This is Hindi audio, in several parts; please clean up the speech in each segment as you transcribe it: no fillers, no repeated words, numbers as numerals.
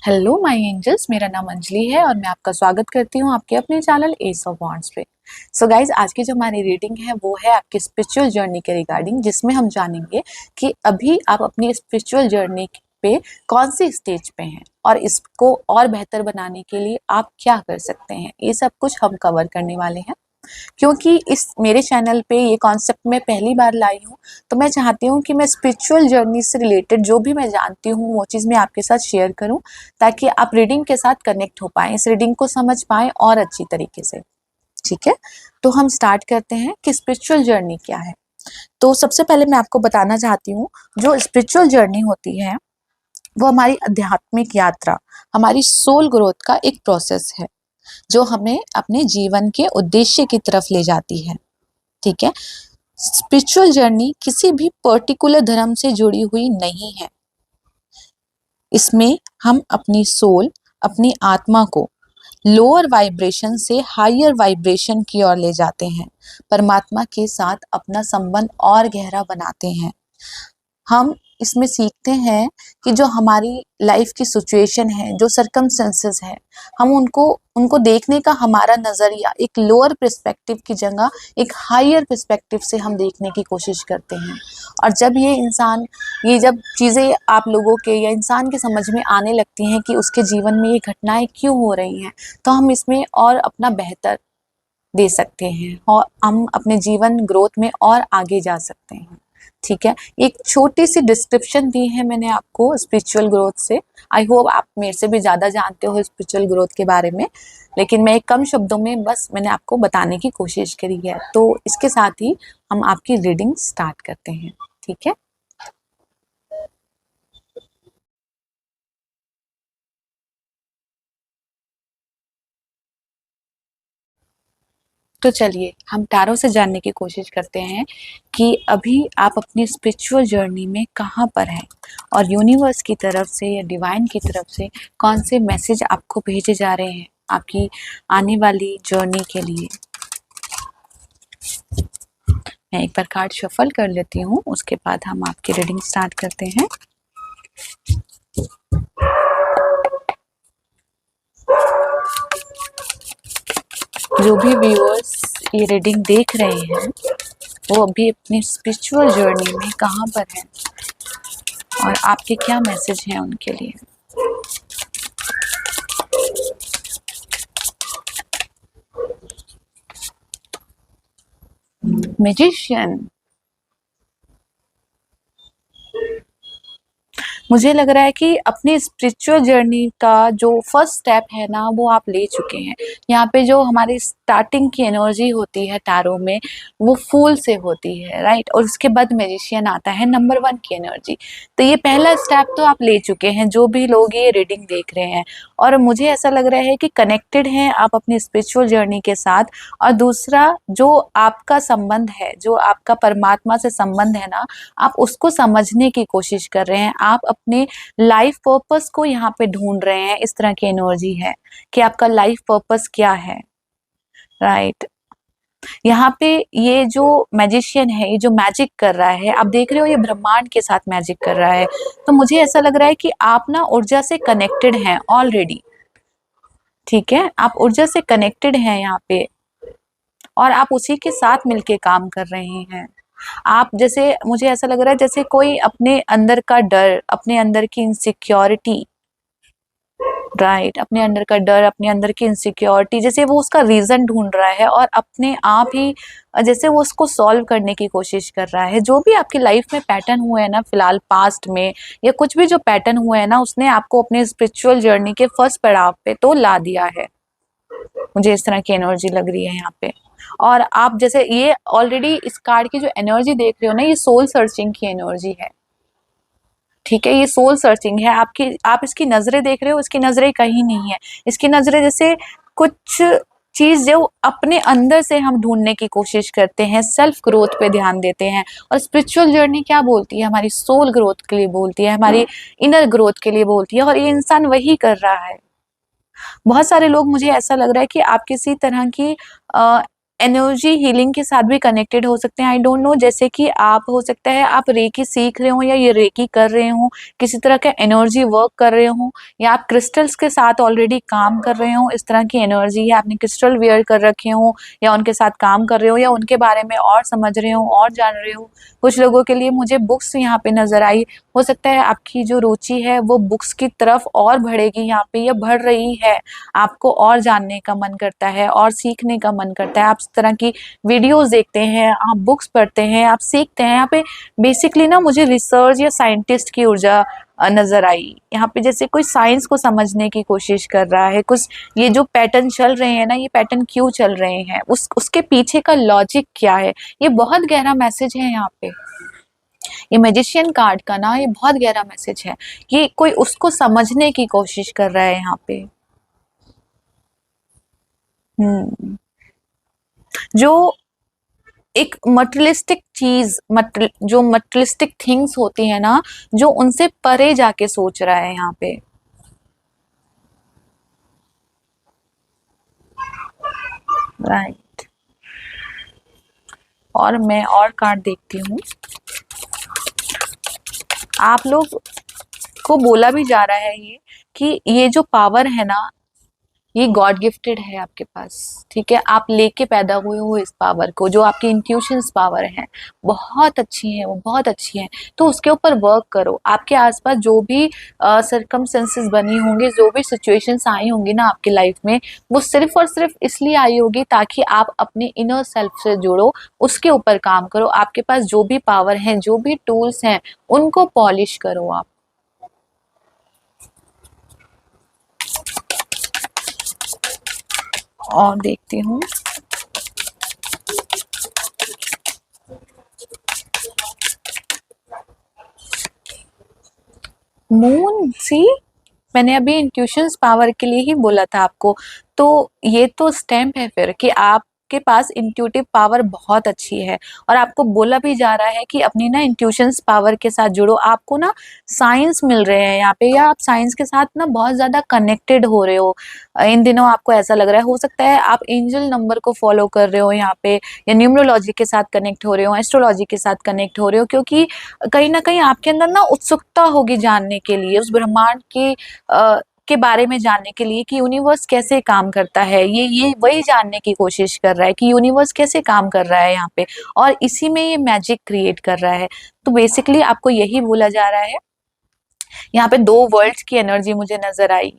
हेलो माय एंजल्स, मेरा नाम अंजलि है और मैं आपका स्वागत करती हूँ आपके अपने चैनल एस ऑफ वॉन्ड्स पे। सो गाइज, आज की जो हमारी रीडिंग है वो है आपकी स्पिरिचुअल जर्नी के रिगार्डिंग, जिसमें हम जानेंगे कि अभी आप अपनी स्पिरिचुअल जर्नी पे कौन सी स्टेज पे हैं और इसको और बेहतर बनाने के लिए आप क्या कर सकते हैं। ये सब कुछ हम कवर करने वाले हैं। क्योंकि इस मेरे चैनल पे ये कॉन्सेप्ट मैं पहली बार लाई हूँ, तो मैं चाहती हूँ कि मैं स्पिरिचुअल जर्नी से रिलेटेड जो भी मैं जानती हूँ वो चीज़ मैं आपके साथ शेयर करूँ, ताकि आप रीडिंग के साथ कनेक्ट हो पाएँ, इस रीडिंग को समझ पाएँ और अच्छी तरीके से। ठीक है, तो हम स्टार्ट करते हैं कि स्पिरिचुअल जर्नी क्या है। तो सबसे पहले मैं आपको बताना चाहती हूँ, जो स्पिरिचुअल जर्नी होती है वो हमारी आध्यात्मिक यात्रा, हमारी सोल ग्रोथ का एक प्रोसेस है जो हमें अपने जीवन के उद्देश्य की तरफ ले जाती है। ठीक है, स्पिरिचुअल जर्नी किसी भी पर्टिकुलर धर्म से जुड़ी हुई नहीं है। इसमें हम अपनी सोल, अपनी आत्मा को लोअर वाइब्रेशन से हायर वाइब्रेशन की ओर ले जाते हैं, परमात्मा के साथ अपना संबंध और गहरा बनाते हैं। हम इसमें सीखते हैं कि जो हमारी लाइफ की सिचुएशन है, जो सर्कमस्टेंसेस है, हम उनको उनको देखने का हमारा नज़रिया एक लोअर पर्सपेक्टिव की जगह एक हायर पर्सपेक्टिव से हम देखने की कोशिश करते हैं। और जब ये जब चीज़ें आप लोगों के या इंसान के समझ में आने लगती हैं कि उसके जीवन में ये घटनाएं क्यों हो रही हैं, तो हम इसमें और अपना बेहतर दे सकते हैं और हम अपने जीवन ग्रोथ में और आगे जा सकते हैं। ठीक है, एक छोटी सी डिस्क्रिप्शन दी है मैंने आपको स्पिरिचुअल ग्रोथ से। आई होप आप मेरे से भी ज़्यादा जानते हो स्पिरिचुअल ग्रोथ के बारे में, लेकिन मैं कम शब्दों में बस मैंने आपको बताने की कोशिश करी है। तो इसके साथ ही हम आपकी रीडिंग स्टार्ट करते हैं। ठीक है, तो चलिए हम टैरो से जानने की कोशिश करते हैं कि अभी आप अपनी स्पिरिचुअल जर्नी में कहाँ पर हैं और यूनिवर्स की तरफ से या डिवाइन की तरफ से कौन से मैसेज आपको भेजे जा रहे हैं आपकी आने वाली जर्नी के लिए। मैं एक बार कार्ड शफल कर लेती हूँ, उसके बाद हम आपकी रीडिंग स्टार्ट करते हैं। जो भी व्यूअर्स ये रीडिंग देख रहे हैं वो अभी अपनी स्पिरिचुअल जर्नी में कहाँ पर हैं और आपके क्या मैसेज हैं उनके लिए। मैजिशियन, मुझे लग रहा है कि अपनी स्पिरिचुअल जर्नी का जो फर्स्ट स्टेप है ना वो आप ले चुके हैं। यहाँ पे जो हमारी स्टार्टिंग की एनर्जी होती है टैरो में वो फूल से होती है, राइट, और उसके बाद मैजिशियन आता है नंबर 1 की एनर्जी। तो ये पहला स्टेप तो आप ले चुके हैं जो भी लोग ये रीडिंग देख रहे हैं, और मुझे ऐसा लग रहा है कि कनेक्टेड हैं आप अपनी स्पिरिचुअल जर्नी के साथ। और दूसरा, जो आपका संबंध है, जो आपका परमात्मा से संबंध है ना, आप उसको समझने की कोशिश कर रहे हैं। आप अपने लाइफ पर्पस को यहाँ पे ढूंढ रहे हैं। इस तरह की एनर्जी है कि आपका लाइफ पर्पस क्या है, राइट। यहाँ पे ये जो मैजिशियन है, ये जो मैजिक कर रहा है, आप देख रहे हो ये ब्रह्मांड के साथ मैजिक कर रहा है। तो मुझे ऐसा लग रहा है कि आप ना ऊर्जा से कनेक्टेड हैं ऑलरेडी। ठीक है, आप ऊर्जा से कनेक्टेड हैं यहाँ पे और आप उसी के साथ मिलके काम कर रहे हैं। आप जैसे, मुझे ऐसा लग रहा है जैसे कोई अपने अंदर का डर, अपने अंदर की इनसिक्योरिटी, राइट, अपने अंदर का डर, अपने अंदर की इनसिक्योरिटी, जैसे वो उसका रीजन ढूंढ रहा है और अपने आप ही जैसे वो उसको सॉल्व करने की कोशिश कर रहा है। जो भी आपकी लाइफ में पैटर्न हुए हैं ना फिलहाल पास्ट में, या कुछ भी जो पैटर्न हुए हैं ना, उसने आपको अपने स्पिरिचुअल जर्नी के फर्स्ट पड़ाव पे तो ला दिया है। मुझे इस तरह की एनर्जी लग रही है यहाँ पे। और आप जैसे ये ऑलरेडी इस कार्ड की जो एनर्जी देख रहे हो ना, ये सोल सर्चिंग की एनर्जी है। ठीक है, ये सोल सर्चिंग है आपकी। आप इसकी नजरें देख रहे हो, इसकी नजरें कहीं नहीं है। इसकी नजरें जैसे कुछ चीज जो अपने अंदर से हम ढूंढने की कोशिश करते हैं, सेल्फ ग्रोथ पे ध्यान देते हैं। और स्पिरिचुअल जर्नी क्या बोलती है, हमारी सोल ग्रोथ के लिए बोलती है, हमारी इनर ग्रोथ के लिए बोलती है, और ये इंसान वही कर रहा है। बहुत सारे लोग, मुझे ऐसा लग रहा है कि आप किसी तरह की एनर्जी हीलिंग के साथ भी कनेक्टेड हो सकते हैं। आई डोंट नो, जैसे कि आप हो सकता है आप रेकी सीख रहे हो या ये रेकी कर रहे हो, किसी तरह का एनर्जी वर्क कर रहे हो, या आप क्रिस्टल्स के साथ ऑलरेडी काम कर रहे हो, इस तरह की एनर्जी है, आपने क्रिस्टल वेयर कर रखे हो या उनके साथ काम कर रहे हो या उनके बारे में और समझ रहे हो और जान रहे हो। कुछ लोगों के लिए मुझे बुक्स यहाँ पे नजर आई, हो सकता है आपकी जो रुचि है वो बुक्स की तरफ और बढ़ेगी यहाँ पे, या बढ़ रही है, आपको और जानने का मन करता है और सीखने का मन करता है, आप इस तरह की वीडियोस देखते हैं, आप बुक्स पढ़ते हैं, आप सीखते हैं। यहाँ पे बेसिकली ना मुझे रिसर्च या साइंटिस्ट की ऊर्जा नजर आई यहाँ पे, जैसे कोई साइंस को समझने की कोशिश कर रहा है, कुछ ये जो पैटर्न चल रहे हैं ना, ये पैटर्न क्यों चल रहे हैं, उसके पीछे का लॉजिक क्या है, ये बहुत गहरा मैसेज है यहाँ पे। ये मैजिशियन कार्ड का ना ये बहुत गहरा मैसेज है, ये कोई उसको समझने की कोशिश कर रहा है यहाँ पे। हम्म। जो एक मटेरियलिस्टिक चीज, जो मटेरियलिस्टिक थिंग्स होती है ना, जो उनसे परे जाके सोच रहा है यहाँ पे। राइट। और मैं और कार्ड देखती हूँ। आप लोग को बोला भी जा रहा है ये कि ये जो पावर है ना, ये गॉड गिफ्टेड है आपके पास, ठीक है, आप लेके पैदा हुए हो इस पावर को, जो आपकी इंट्यूशंस पावर है बहुत अच्छी है, वो बहुत अच्छी है। तो उसके ऊपर वर्क करो। आपके आसपास जो भी सरकमस्टेंसेस बनी होंगी, जो भी सिचुएशंस आई होंगी ना आपकी लाइफ में, वो सिर्फ और सिर्फ इसलिए आई होगी ताकि आप अपने इनर सेल्फ से जुड़ो, उसके ऊपर काम करो। आपके पास जो भी पावर है, जो भी टूल्स हैं, उनको पॉलिश करो आप। और देखती हूँ। मून, सी, मैंने अभी इंट्यूशंस पावर के लिए ही बोला था आपको। तो ये तो स्टैम्प है फिर कि आपके पास इंट्यूटिव पावर बहुत अच्छी है, और आपको बोला भी जा रहा है कि अपनी ना इंट्यूशंस पावर के साथ जुड़ो। आपको ना साइंस मिल रहे हैं यहाँ पे, या आप साइंस के साथ ना बहुत ज्यादा कनेक्टेड हो रहे हो इन दिनों, आपको ऐसा लग रहा है। हो सकता है आप एंजल नंबर को फॉलो कर रहे हो यहाँ पे, या न्यूमरोलॉजी के साथ कनेक्ट हो रहे हो, एस्ट्रोलॉजी के साथ कनेक्ट हो रहे हो, क्योंकि कहीं ना कहीं आपके अंदर ना उत्सुकता होगी जानने के लिए, उस ब्रह्मांड के बारे में जानने के लिए कि यूनिवर्स कैसे काम करता है। ये वही जानने की कोशिश कर रहा है कि यूनिवर्स कैसे काम कर रहा है यहाँ पे, और इसी में ये मैजिक क्रिएट कर रहा है। तो बेसिकली आपको यही बोला जा रहा है। यहाँ पे दो वर्ल्ड्स की एनर्जी मुझे नजर आई।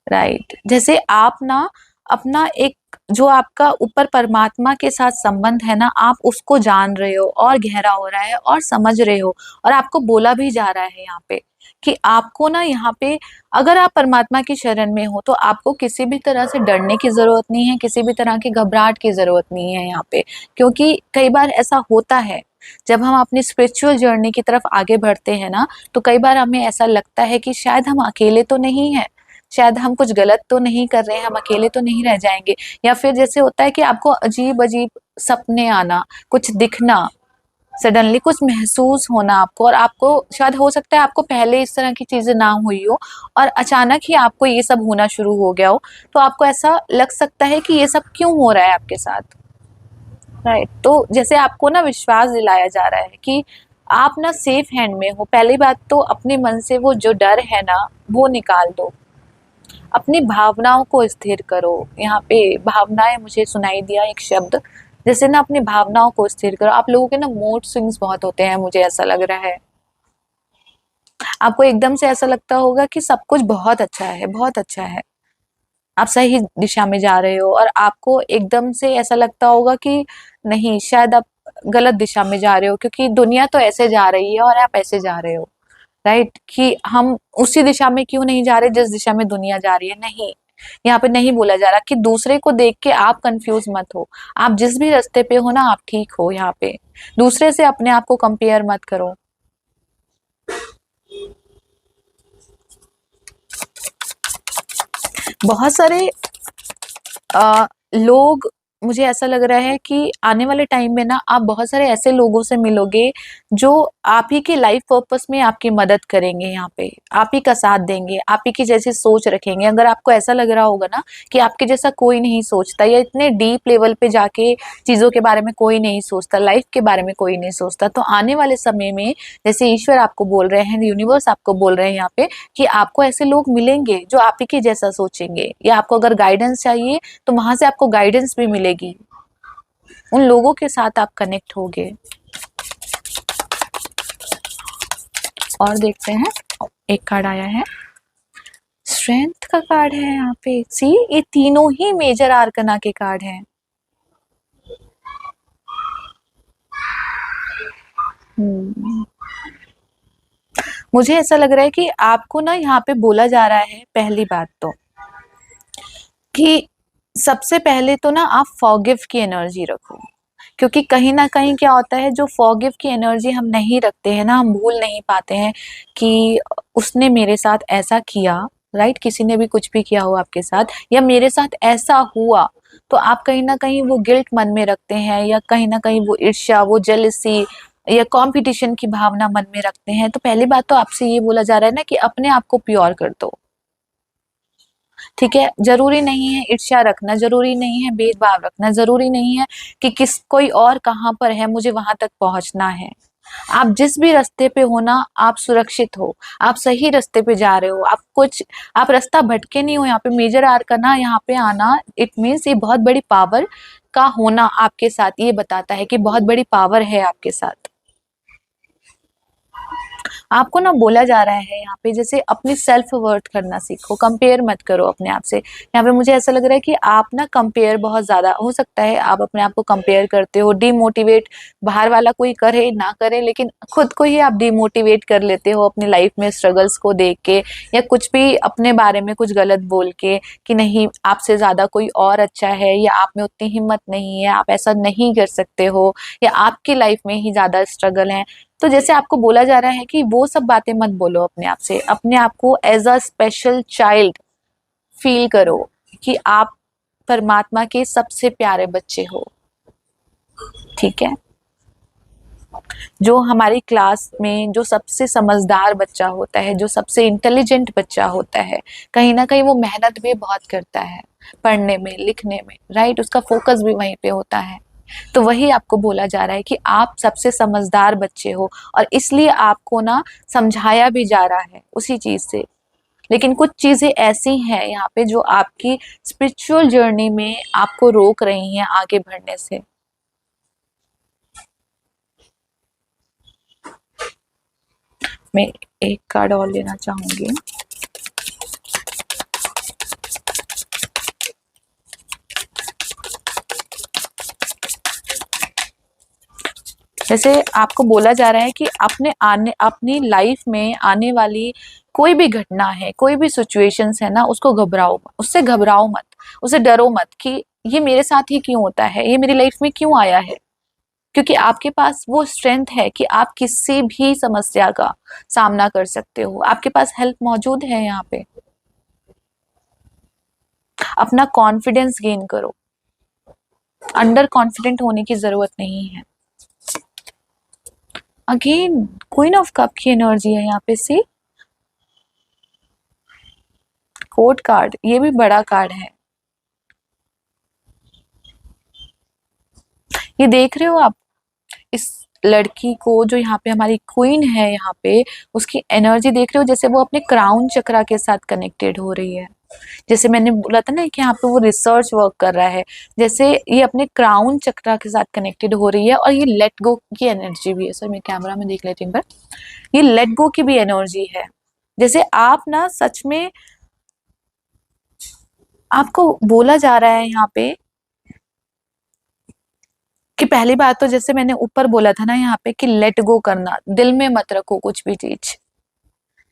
राइट। जैसे आप ना अपना एक जो आपका ऊपर परमात्मा के साथ संबंध है ना, आप उसको जान रहे हो और गहरा हो रहा है और समझ रहे हो, और आपको बोला भी जा रहा है यहाँ पे कि आपको ना यहाँ पे, अगर आप परमात्मा की शरण में हो तो आपको किसी भी तरह से डरने की जरूरत नहीं है, किसी भी तरह की घबराहट की जरूरत नहीं है यहाँ पे। क्योंकि कई बार ऐसा होता है, जब हम अपनी स्पिरिचुअल जर्नी की तरफ आगे बढ़ते हैं ना, तो कई बार हमें ऐसा लगता है कि शायद हम अकेले तो नहीं है, शायद हम कुछ गलत तो नहीं कर रहे हैं, हम अकेले तो नहीं रह जाएंगे। या फिर जैसे होता है कि आपको अजीब अजीब सपने आना, कुछ दिखना, सडनली कुछ महसूस होना आपको, और आपको शायद हो सकता है आपको पहले इस तरह की चीजें ना हुई हो, और अचानक ही आपको ये सब होना शुरू हो गया हो, तो आपको ऐसा लग सकता है कि ये सब क्यों हो रहा है आपके साथ। राइट। तो जैसे आपको ना विश्वास दिलाया जा रहा है कि आप ना सेफ हैंड में हो। पहली बात तो अपने मन से वो जो डर है ना, वो निकाल दो, अपनी भावनाओं को स्थिर करो। यहाँ पे भावनाएं मुझे सुनाई दिया एक शब्द, जैसे ना अपनी भावनाओं को स्थिर करो। आप लोगों के ना मूड स्विंग्स बहुत होते हैं, मुझे ऐसा लग रहा है। आपको एकदम से ऐसा लगता होगा कि सब कुछ बहुत अच्छा है, बहुत अच्छा है, आप सही दिशा में जा रहे हो, और आपको एकदम से ऐसा लगता होगा कि नहीं, शायद आप गलत दिशा में जा रहे हो, क्योंकि दुनिया तो ऐसे जा रही है और आप ऐसे जा रहे हो। राइट, कि हम उसी दिशा में क्यों नहीं जा रहे जिस दिशा में दुनिया जा रही है। नहीं, यहाँ पे नहीं बोला जा रहा कि दूसरे को देख के आप कंफ्यूज मत हो। आप जिस भी रास्ते पे हो ना, आप ठीक हो। यहाँ पे दूसरे से अपने आप को कंपेयर मत करो। बहुत सारे लोग मुझे ऐसा लग रहा है कि आने वाले टाइम में ना आप बहुत सारे ऐसे लोगों से मिलोगे जो आप ही के लाइफ पर्पस में आपकी मदद करेंगे, यहाँ पे आप ही का साथ देंगे, आप ही की जैसी सोच रखेंगे। अगर आपको ऐसा लग रहा होगा ना कि आपके जैसा कोई नहीं सोचता या इतने डीप लेवल पे जाके चीजों के बारे में कोई नहीं सोचता, लाइफ के बारे में कोई नहीं सोचता, तो आने वाले समय में जैसे ईश्वर आपको बोल रहे हैं, यूनिवर्स आपको बोल रहे हैं यहाँ पे कि आपको ऐसे लोग मिलेंगे जो आप ही के जैसा सोचेंगे, या आपको अगर गाइडेंस चाहिए तो वहां से आपको गाइडेंस भी मिलेगी। उन लोगों के साथ आप कनेक्ट होगे। और देखते हैं, एक कार्ड आया है, स्ट्रेंथ का कार्ड है यहाँ पे। सी, ये तीनों ही मेजर आर्कना के कार्ड हैं। मुझे ऐसा लग रहा है कि आपको ना यहाँ पे बोला जा रहा है, पहली बात तो कि सबसे पहले तो ना आप फॉरगिव की एनर्जी रखो, क्योंकि कहीं ना कहीं क्या होता है, जो फॉरगिव की एनर्जी हम नहीं रखते हैं ना, हम भूल नहीं पाते हैं कि उसने मेरे साथ ऐसा किया, राइट, किसी ने भी कुछ भी किया हो आपके साथ या मेरे साथ ऐसा हुआ, तो आप कहीं ना कहीं वो गिल्ट मन में रखते हैं, या कहीं ना कहीं वो ईर्ष्या, वो जेलसी या कंपटीशन की भावना मन में रखते हैं। तो पहली बात तो आपसे ये बोला जा रहा है ना कि अपने आप को प्योर कर दो। ठीक है, जरूरी नहीं है ईर्ष्या रखना, जरूरी नहीं है भेदभाव रखना, जरूरी नहीं है कि किस कोई और कहाँ पर है मुझे वहां तक पहुंचना है। आप जिस भी रास्ते पे हो ना, आप सुरक्षित हो, आप सही रास्ते पे जा रहे हो, आप रास्ता भटके नहीं हो। यहाँ पे मेजर आर का ना यहाँ पे आना, इट मीन्स ये बहुत बड़ी पावर का होना आपके साथ, ये बताता है कि बहुत बड़ी पावर है आपके साथ। आपको ना बोला जा रहा है यहाँ पे, जैसे अपनी सेल्फ वर्थ करना सीखो, कंपेयर मत करो अपने आप से। यहाँ पे मुझे ऐसा लग रहा है कि आप ना कंपेयर बहुत ज्यादा, हो सकता है आप अपने आप को कंपेयर करते हो, डिमोटिवेट, बाहर वाला कोई करे ना करे लेकिन खुद को ही आप डिमोटिवेट कर लेते हो अपनी लाइफ में स्ट्रगल्स को देख के, या कुछ भी अपने बारे में कुछ गलत बोल के कि नहीं आपसे ज्यादा कोई और अच्छा है, या आप में उतनी हिम्मत नहीं है, आप ऐसा नहीं कर सकते हो, या आपकी लाइफ में ही ज्यादा स्ट्रगल है। तो जैसे आपको बोला जा रहा है कि वो सब बातें मत बोलो अपने आप से, अपने आप को as a special child feel करो कि आप परमात्मा के सबसे प्यारे बच्चे हो। ठीक है, जो हमारी क्लास में जो सबसे समझदार बच्चा होता है, जो सबसे इंटेलिजेंट बच्चा होता है, कहीं ना कहीं वो मेहनत भी बहुत करता है पढ़ने में, लिखने में, राइट, उसका फोकस भी वहीं पे होता है। तो वही आपको बोला जा रहा है कि आप सबसे समझदार बच्चे हो, और इसलिए आपको ना समझाया भी जा रहा है उसी चीज से। लेकिन कुछ चीजें ऐसी हैं यहाँ पे जो आपकी स्पिरिचुअल जर्नी में आपको रोक रही हैं आगे बढ़ने से। मैं एक कार्ड और लेना चाहूंगी। जैसे आपको बोला जा रहा है कि अपनी लाइफ में आने वाली कोई भी घटना है, कोई भी सिचुएशंस है ना, उसको घबराओ, उससे घबराओ मत, उससे डरो मत कि ये मेरे साथ ही क्यों होता है, ये मेरी लाइफ में क्यों आया है। क्योंकि आपके पास वो स्ट्रेंथ है कि आप किसी भी समस्या का सामना कर सकते हो, आपके पास हेल्प मौजूद है यहाँ पे। अपना कॉन्फिडेंस गेन करो, अंडर कॉन्फिडेंट होने की जरूरत नहीं है। अगेन क्वीन ऑफ कप की एनर्जी है यहाँ पे, सी कोर्ट कार्ड, ये भी बड़ा कार्ड है। ये देख रहे हो आप इस लड़की को, जो यहाँ पे हमारी क्वीन है, यहाँ पे उसकी एनर्जी देख रहे हो, जैसे वो अपने क्राउन चक्रा के साथ कनेक्टेड हो रही है। जैसे मैंने बोला था ना कि यहाँ पे वो रिसर्च वर्क कर रहा है, जैसे ये अपने क्राउन चक्रा के साथ कनेक्टेड हो रही है। और ये लेट गो की एनर्जी भी है। सर मैं कैमरा में देख लेती हूँ, ये लेट गो की भी एनर्जी है। जैसे आप ना सच में, आपको बोला जा रहा है यहाँ पे कि पहली बात तो जैसे मैंने ऊपर बोला था ना यहाँ पे कि लेट गो करना, दिल में मत रखो कुछ भी चीज,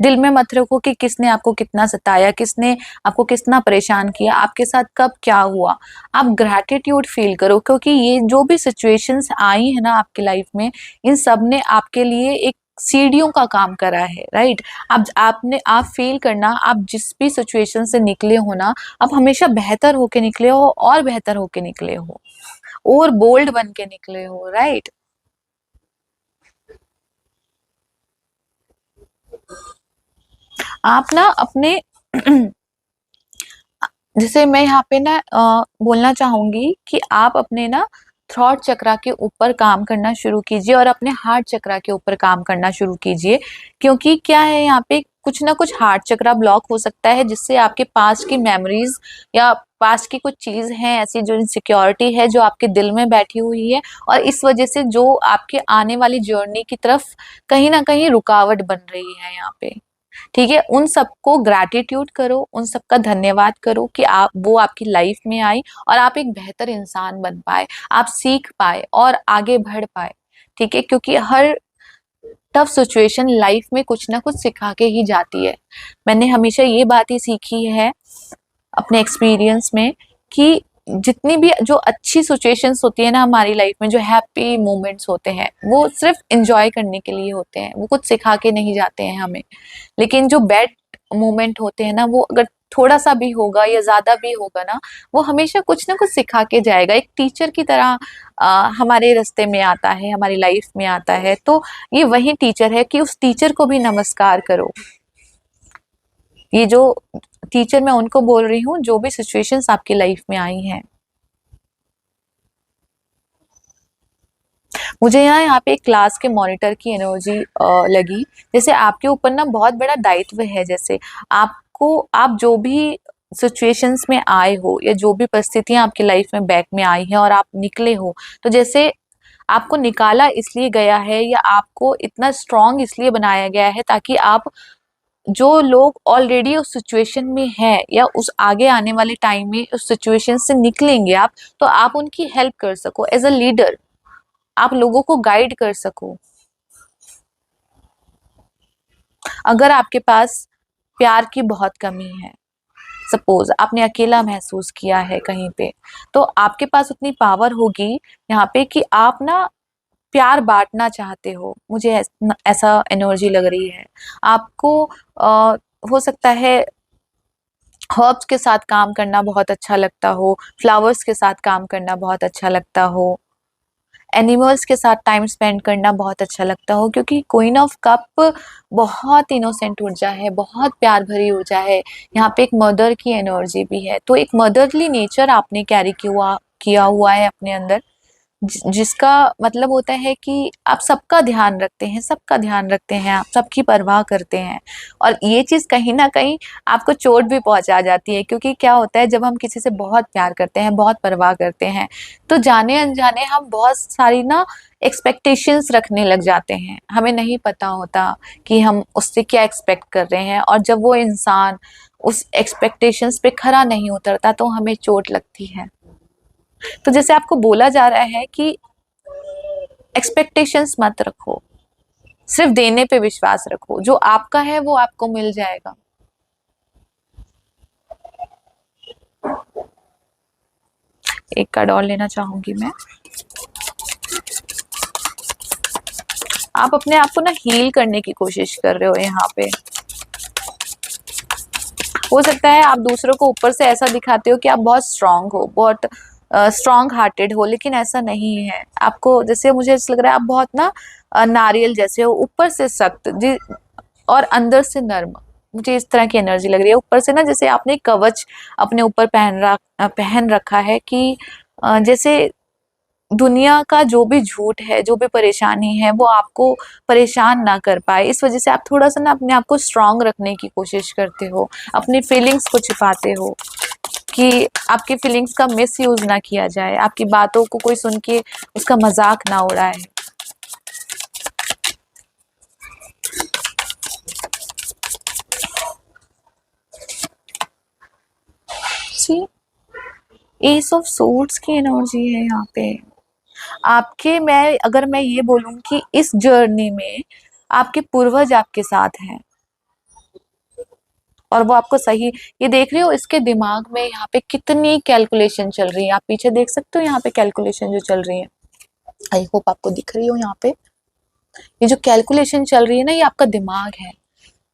दिल में मत रखो कि किसने आपको कितना सताया, किसने आपको कितना परेशान किया, आपके साथ कब क्या हुआ। आप ग्रैटिट्यूड फील करो, क्योंकि ये जो भी सिचुएशंस आई है ना आपकी लाइफ में, इन सब ने आपके लिए एक सीढ़ियों का काम करा है, राइट। आप फील करना, आप जिस भी सिचुएशन से निकले हो ना, आप हमेशा बेहतर होके निकले हो, और बेहतर होके निकले हो, और बोल्ड बन के निकले हो, राइट। आप ना अपने जैसे मैं यहाँ पे ना बोलना चाहूंगी कि आप अपने ना थ्रॉट चक्रा के ऊपर काम करना शुरू कीजिए, और अपने हार्ट चक्रा के ऊपर काम करना शुरू कीजिए। क्योंकि क्या है, यहाँ पे कुछ ना कुछ हार्ट चक्रा ब्लॉक हो सकता है, जिससे आपके पास की मेमोरीज या पास की कुछ चीज है ऐसी, जो इनसिक्योरिटी है जो आपके दिल में बैठी हुई है, और इस वजह से जो आपके आने वाली जर्नी की तरफ कहीं ना कहीं रुकावट बन रही है यहाँ पे। ठीक है, उन सबको ग्रैटिट्यूड करो, उन सबका धन्यवाद करो कि आप वो आपकी लाइफ में आई, और आप एक बेहतर इंसान बन पाए, आप सीख पाए और आगे बढ़ पाए। ठीक है, क्योंकि हर टफ सिचुएशन लाइफ में कुछ ना कुछ सिखा के ही जाती है। मैंने हमेशा ये बात ही सीखी है अपने एक्सपीरियंस में, कि जितनी भी जो अच्छी सिचुएशंस होती है ना हमारी लाइफ में, जो हैप्पी मोमेंट्स होते हैं, वो सिर्फ एंजॉय करने के लिए होते हैं, वो कुछ सिखा के नहीं जाते हैं हमें। लेकिन जो बैड मोमेंट होते हैं ना, वो अगर थोड़ा सा भी होगा या ज्यादा भी होगा ना, वो हमेशा कुछ ना कुछ सिखा के जाएगा, एक टीचर की तरह हमारे रास्ते में आता है, हमारी लाइफ में आता है। तो ये वही टीचर है कि उस टीचर को भी नमस्कार करो। ये जो टीचर मैं उनको बोल रही हूँ, जो भी सिचुएशंस आपकी लाइफ में आई हैं। मुझे यहाँ पे एक क्लास के मॉनिटर की एनर्जी लगी, जैसे आपके ऊपर ना बहुत बड़ा दायित्व है। जैसे आप जो भी सिचुएशंस में आए हो, या जो भी परिस्थितियां आपकी लाइफ में बैक में आई हैं और आप निकले हो, तो जैसे आपको निकाला इसलिए गया है, या आपको इतना स्ट्रांग इसलिए बनाया गया है, ताकि आप, जो लोग ऑलरेडी उस सिचुएशन में है, या उस आगे आने वाले टाइम में उस सिचुएशन से निकलेंगे आप, तो आप उनकी हेल्प कर सको एज अ लीडर, आप लोगों को गाइड कर सको। अगर आपके पास प्यार की बहुत कमी है, सपोज आपने अकेला महसूस किया है कहीं पे, तो आपके पास उतनी पावर होगी यहाँ पे कि आप ना प्यार बांटना चाहते हो, मुझे ऐसा एनर्जी लग रही है आपको। हो सकता है हर्ब्स के साथ काम करना बहुत अच्छा लगता हो, फ्लावर्स के साथ काम करना बहुत अच्छा लगता हो, एनिमल्स के साथ टाइम स्पेंड करना बहुत अच्छा लगता हो, क्योंकि क्वीन ऑफ कप बहुत इनोसेंट ऊर्जा है, बहुत प्यार भरी ऊर्जा है। यहाँ पे एक मदर की एनर्जी भी है, तो एक मदरली नेचर आपने कैरी किया हुआ है अपने अंदर, जिसका मतलब होता है कि आप सबका ध्यान रखते हैं, सबका ध्यान रखते हैं, आप सबकी परवाह करते हैं। और ये चीज कहीं ना कहीं आपको चोट भी पहुंचा जाती है, क्योंकि क्या होता है, जब हम किसी से बहुत प्यार करते हैं, बहुत परवाह करते हैं, तो जाने अनजाने हम बहुत सारी ना एक्सपेक्टेशंस रखने लग जाते हैं। हमें नहीं पता होता कि हम उससे क्या एक्सपेक्ट कर रहे हैं, और जब वो इंसान उस एक्सपेक्टेशंस पे खरा नहीं उतरता, तो हमें चोट लगती है। तो जैसे आपको बोला जा रहा है कि एक्सपेक्टेशंस मत रखो, सिर्फ देने पे विश्वास रखो, जो आपका है वो आपको मिल जाएगा। एक कार्ड और लेना चाहूंगी मैं। आप अपने आप को ना हील करने की कोशिश कर रहे हो यहाँ पे। हो सकता है आप दूसरों को ऊपर से ऐसा दिखाते हो कि आप बहुत स्ट्रांग हो, बहुत स्ट्रांग हार्टेड हो, लेकिन ऐसा नहीं है। आपको, जैसे मुझे ऐसा लग रहा है, आप बहुत ना नारियल जैसे हो, ऊपर से सख्त जी और अंदर से नर्म। मुझे इस तरह की एनर्जी लग रही है। ऊपर से ना जैसे आपने कवच अपने ऊपर पहन रखा है, कि जैसे दुनिया का जो भी झूठ है, जो भी परेशानी है, वो आपको परेशान ना कर पाए। इस वजह से आप थोड़ा सा ना अपने आप को स्ट्रांग रखने की कोशिश करते हो, अपनी फीलिंग्स को छिपाते हो, कि आपकी फीलिंग्स का मिस यूज ना किया जाए, आपकी बातों को कोई सुन के उसका मजाक ना उड़ाए। एस ऑफ सोर्ड्स की एनर्जी है यहाँ पे आपके। अगर मैं ये बोलूं कि इस जर्नी में आपके पूर्वज आपके साथ हैं, और वो आपको सही, ये देख रहे हो इसके दिमाग में यहाँ पे कितनी कैलकुलेशन चल रही है। आप पीछे देख सकते हो यहाँ पे कैलकुलेशन जो चल रही है। आई होप आपको दिख रही हो यहाँ पे। ये जो कैलकुलेशन चल रही है ना, ये आपका दिमाग है,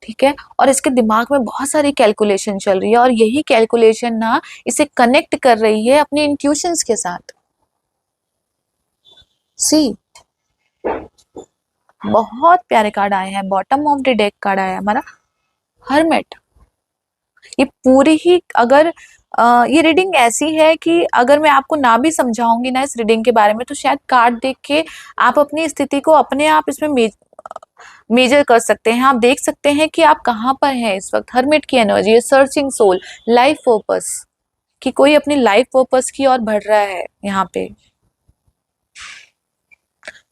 ठीक है। और इसके दिमाग में बहुत सारी कैलकुलेशन चल रही है, और यही कैलकुलेशन ना इसे कनेक्ट कर रही है अपने इंट्यूशंस के साथ। सी, बहुत प्यारे कार्ड आए हैं, bottom of the deck card आया है हमारा हर्मिट। ये पूरी ही अगर ये रीडिंग ऐसी है कि अगर मैं आपको ना भी समझाऊंगी ना इस रीडिंग के बारे में, तो शायद कार्ड देख के आप अपनी स्थिति को अपने आप इसमें मेजर कर सकते हैं। आप देख सकते हैं कि आप कहाँ पर हैं इस वक्त। हर्मिट की एनर्जी है सर्चिंग सोल, लाइफ पर्पस, कि कोई अपनी लाइफ पर्पस की ओर बढ़ रहा है यहाँ पे।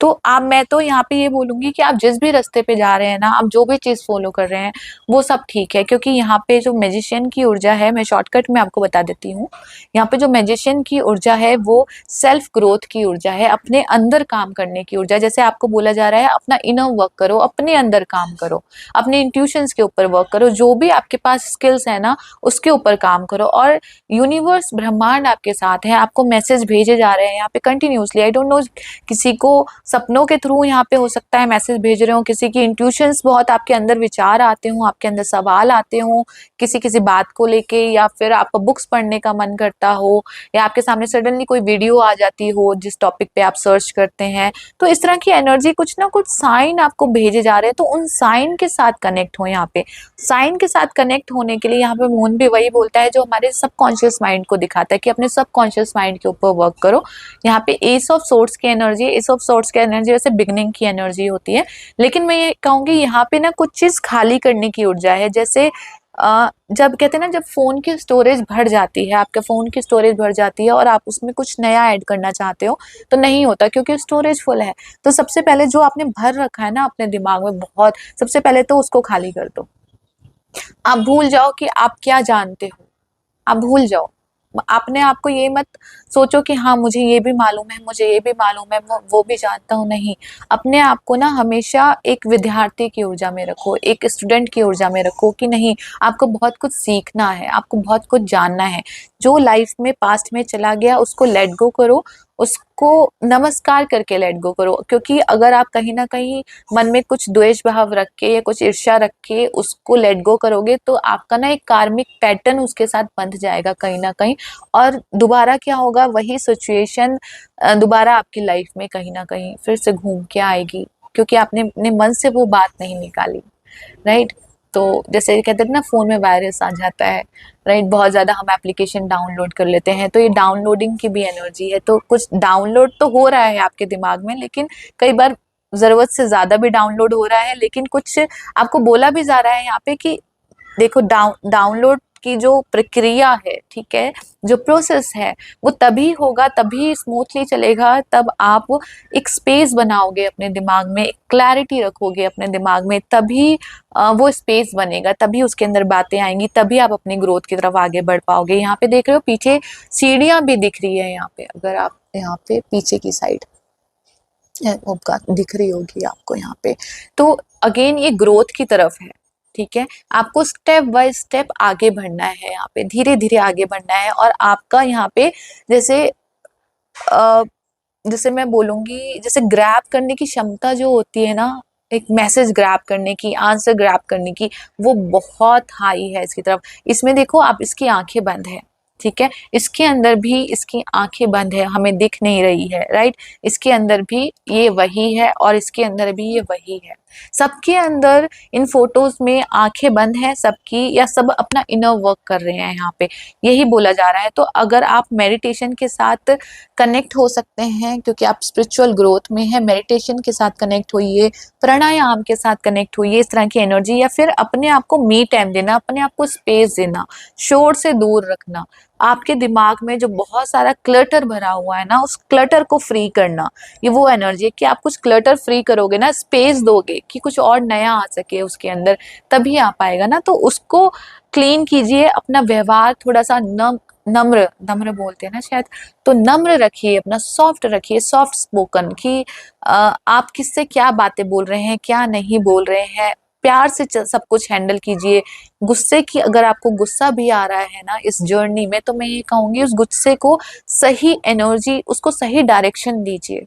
तो आप, मैं तो यहाँ पे ये बोलूंगी कि आप जिस भी रास्ते पे जा रहे हैं ना, आप जो भी चीज फॉलो कर रहे हैं, वो सब ठीक है, क्योंकि यहाँ पे जो मैजिशियन की ऊर्जा है, मैं शॉर्टकट में आपको बता देती हूँ। यहाँ पे जो मैजिशियन की ऊर्जा है वो सेल्फ ग्रोथ की ऊर्जा है, अपने अंदर काम करने की ऊर्जा। जैसे आपको बोला जा रहा है अपना इनर वर्क करो, अपने अंदर काम करो, अपने इंट्यूशंस के ऊपर वर्क करो, जो भी आपके पास स्किल्स है ना उसके ऊपर काम करो। और यूनिवर्स, ब्रह्मांड आपके साथ है, आपको मैसेज भेजे जा रहे हैं यहाँ पे कंटिन्यूसली। आई डोंट नो, किसी को सपनों के थ्रू यहाँ पे हो सकता है मैसेज भेज रहे हो, किसी की इंट्यूशंस, बहुत आपके अंदर विचार आते हो, आपके अंदर सवाल आते हो किसी किसी बात को लेके, या फिर आपको बुक्स पढ़ने का मन करता हो, या आपके सामने सडनली कोई वीडियो आ जाती हो जिस टॉपिक पे आप सर्च करते हैं। तो इस तरह की एनर्जी, कुछ ना कुछ साइन आपको भेजे जा रहे हैं, तो उन साइन के साथ कनेक्ट हो। यहाँ पे साइन के साथ कनेक्ट होने के लिए यहाँ पे मून भी वही बोलता है जो हमारे सबकॉन्शियस माइंड को दिखाता है कि अपने सबकॉन्शियस माइंड के ऊपर वर्क करो। यहाँ पे एस ऑफ सोर्ड्स की एनर्जी, एस ऑफ सोर्ड्स की एनर्जी वैसे बिगनिंग की एनर्जी होती है, लेकिन मैं ये कहूंगी यहाँ पे ना कुछ चीज खाली करने की ऊर्जा है। जैसे जब कहते हैं ना, जब फोन की स्टोरेज भर जाती है, आपके फोन की स्टोरेज भर जाती है और आप उसमें कुछ नया ऐड करना चाहते हो तो नहीं होता क्योंकि स्टोरेज फुल है। तो सबसे पहले जो आपने भर रखा है ना अपने दिमाग में बहुत, सबसे पहले तो उसको खाली कर दो। आप भूल जाओ कि आप क्या जानते हो, आप भूल जाओ। अपने आप को ये मत सोचो कि हाँ मुझे ये भी मालूम है, मुझे ये भी मालूम है, वो भी जानता हूँ, नहीं। अपने आप को ना हमेशा एक विद्यार्थी की ऊर्जा में रखो, एक स्टूडेंट की ऊर्जा में रखो कि नहीं, आपको बहुत कुछ सीखना है, आपको बहुत कुछ जानना है। जो लाइफ में पास्ट में चला गया उसको लेट गो करो, उसको नमस्कार करके लेट गो करो। क्योंकि अगर आप कहीं ना कहीं मन में कुछ द्वेष भाव रख के या कुछ ईर्ष्या रख के उसको लेट गो करोगे, तो आपका ना एक कार्मिक पैटर्न उसके साथ बंध जाएगा कहीं ना कहीं, और दोबारा क्या होगा, वही सिचुएशन दोबारा आपकी लाइफ में कहीं ना कहीं फिर से घूम के आएगी, क्योंकि आपने अपने मन से वो बात नहीं निकाली, राइट। तो जैसे कहते हैं ना, फोन में वायरस आ जाता है, राइट, बहुत ज्यादा हम एप्लीकेशन डाउनलोड कर लेते हैं, तो ये डाउनलोडिंग की भी एनर्जी है। तो कुछ डाउनलोड तो हो रहा है आपके दिमाग में, लेकिन कई बार जरूरत से ज्यादा भी डाउनलोड हो रहा है, लेकिन कुछ आपको बोला भी जा रहा है यहाँ पे कि देखो, डाउनलोड की जो प्रक्रिया है, ठीक है, जो प्रोसेस है, वो तभी होगा, तभी स्मूथली चलेगा, तब आप एक स्पेस बनाओगे अपने दिमाग में, एक क्लैरिटी रखोगे अपने दिमाग में, तभी वो स्पेस बनेगा, तभी उसके अंदर बातें आएंगी, तभी आप अपनी ग्रोथ की तरफ आगे बढ़ पाओगे। यहाँ पे देख रहे हो पीछे सीढ़ियां भी दिख रही है यहाँ पे, अगर आप यहाँ पे पीछे की साइड दिख रही होगी आपको यहाँ पे, तो अगेन ये ग्रोथ की तरफ है, ठीक है। आपको स्टेप बाय स्टेप आगे बढ़ना है, यहाँ पे धीरे धीरे आगे बढ़ना है। और आपका यहाँ पे जैसे जैसे मैं बोलूंगी, जैसे ग्रैब करने की क्षमता जो होती है ना, एक मैसेज ग्रैब करने की, आंसर ग्रैब करने की, वो बहुत हाई है इसकी तरफ। इसमें देखो आप, इसकी आंखें बंद है, ठीक है, इसके अंदर भी इसकी आंखें बंद है, हमें दिख नहीं रही है, राइट। इसके अंदर भी ये वही है और इसके अंदर भी ये वही है। सबके अंदर इन फोटोज में आंखें बंद है सबकी, या सब अपना इनर वर्क कर रहे हैं, यहाँ पे यही बोला जा रहा है। तो अगर आप मेडिटेशन के साथ कनेक्ट हो सकते हैं, क्योंकि आप स्पिरिचुअल ग्रोथ में है, मेडिटेशन के साथ कनेक्ट होइए, प्राणायाम के साथ कनेक्ट होइए, इस तरह की एनर्जी, या फिर अपने आप को मी टाइम देना, अपने आप को स्पेस देना, शोर से दूर रखना, आपके दिमाग में जो बहुत सारा क्लटर भरा हुआ है ना, उस क्लटर को फ्री करना, ये वो एनर्जी है कि आप कुछ क्लटर फ्री करोगे ना, स्पेस दोगे कि कुछ और नया आ सके उसके अंदर, तभी आ पाएगा ना। तो उसको क्लीन कीजिए, अपना व्यवहार थोड़ा सा नम्र नम्र बोलते हैं ना शायद, तो नम्र रखिए, अपना सॉफ्ट रखिए, सॉफ्ट स्पोकन, कि आप किससे क्या बातें बोल रहे हैं, क्या नहीं बोल रहे हैं, प्यार से सब कुछ हैंडल कीजिए। गुस्से की, अगर आपको गुस्सा भी आ रहा है ना इस जर्नी में, तो मैं ये कहूंगी उस गुस्से को सही एनर्जी, उसको सही डायरेक्शन दीजिए,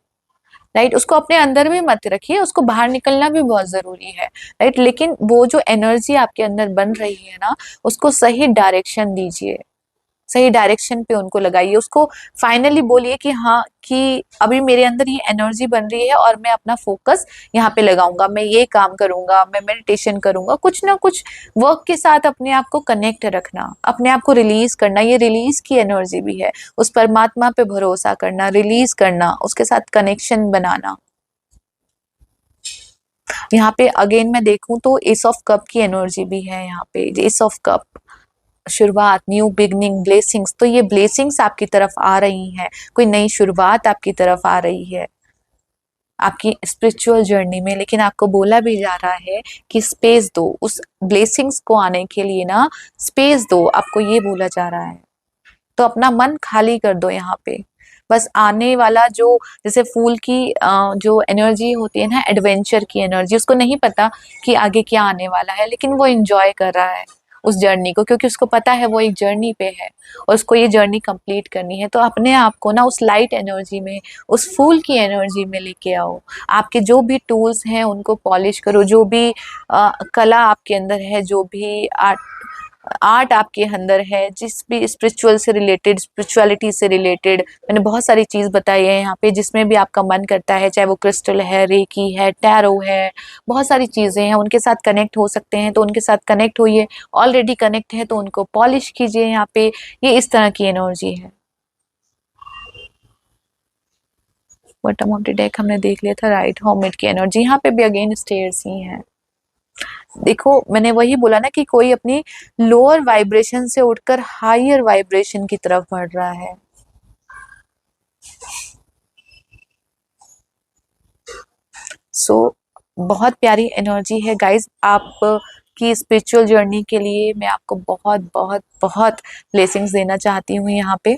राइट। उसको अपने अंदर भी मत रखिए, उसको बाहर निकलना भी बहुत जरूरी है, राइट। लेकिन वो जो एनर्जी आपके अंदर बन रही है ना, उसको सही डायरेक्शन दीजिए, सही डायरेक्शन पे उनको लगाइए, उसको फाइनली बोलिए कि हाँ, कि अभी मेरे अंदर ये एनर्जी बन रही है और मैं अपना फोकस यहाँ पे लगाऊंगा, मैं ये काम करूंगा, मैं मेडिटेशन करूंगा, कुछ ना कुछ वर्क के साथ अपने आप को कनेक्ट रखना, अपने आप को रिलीज करना, ये रिलीज की एनर्जी भी है। उस परमात्मा पे भरोसा करना, रिलीज करना, उसके साथ कनेक्शन बनाना। यहाँ पे अगेन मैं देखूं तो एस ऑफ कप की एनर्जी भी है यहाँ पे, एस ऑफ कप, शुरुआत, न्यू बिगनिंग, ब्लेसिंग्स। तो ये ब्लेसिंग्स आपकी तरफ आ रही हैं, कोई नई शुरुआत आपकी तरफ आ रही है आपकी स्पिरिचुअल जर्नी में। लेकिन आपको बोला भी जा रहा है कि स्पेस दो उस ब्लेसिंग्स को आने के लिए ना, स्पेस दो, आपको ये बोला जा रहा है। तो अपना मन खाली कर दो यहाँ पे, बस आने वाला जो, जैसे फूल की जो एनर्जी होती है ना, एडवेंचर की एनर्जी, उसको नहीं पता कि आगे क्या आने वाला है, लेकिन वो एंजॉय कर रहा है उस जर्नी को, क्योंकि उसको पता है वो एक जर्नी पे है और उसको ये जर्नी कंप्लीट करनी है। तो अपने आप को ना उस लाइट एनर्जी में, उस फूल की एनर्जी में लेके आओ। आपके जो भी टूल्स हैं उनको पॉलिश करो, जो भी कला आपके अंदर है, जो भी आर्ट आपके अंदर है, जिस भी स्पिरिचुअल से रिलेटेड, स्पिरिचुअलिटी से रिलेटेड, मैंने बहुत सारी चीज बताई है यहाँ पे, जिसमें भी आपका मन करता है, चाहे वो क्रिस्टल है, रेकी है, टैरो है, बहुत सारी चीजें हैं, उनके साथ कनेक्ट हो सकते हैं तो उनके साथ कनेक्ट होइए। ऑलरेडी कनेक्ट है तो उनको पॉलिश कीजिए यहाँ पे। ये इस तरह की एनर्जी है। बॉटम ऑफ द डेक हमने देख लिया था, राइट, हर्मिट की एनर्जी। यहाँ पे भी अगेन स्टेयर्स ही है। देखो मैंने वही बोला ना कि कोई अपनी लोअर वाइब्रेशन से उठकर हायर वाइब्रेशन की तरफ बढ़ रहा है। सो बहुत प्यारी एनर्जी है गाइज। आप की स्पिरिचुअल जर्नी के लिए मैं आपको बहुत बहुत बहुत ब्लेसिंग्स देना चाहती हूँ यहाँ पे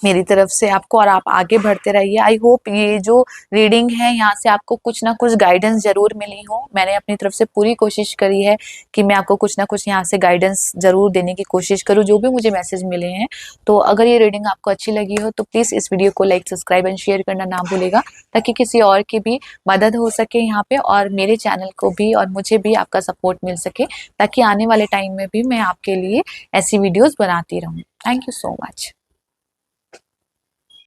मेरी तरफ से आपको, और आप आगे बढ़ते रहिए। आई होप ये जो रीडिंग है यहाँ से आपको कुछ ना कुछ गाइडेंस जरूर मिली हो। मैंने अपनी तरफ से पूरी कोशिश करी है कि मैं आपको कुछ ना कुछ यहाँ से गाइडेंस जरूर देने की कोशिश करूँ, जो भी मुझे मैसेज मिले हैं। तो अगर ये रीडिंग आपको अच्छी लगी हो तो प्लीज इस वीडियो को लाइक, सब्सक्राइब एंड शेयर करना ना भूलेगा, ताकि किसी और की भी मदद हो सके यहाँ पे, और मेरे चैनल को भी और मुझे भी आपका सपोर्ट मिल सके, ताकि आने वाले टाइम में भी मैं आपके लिए ऐसी वीडियोज बनाती रहूँ। Thank you so much.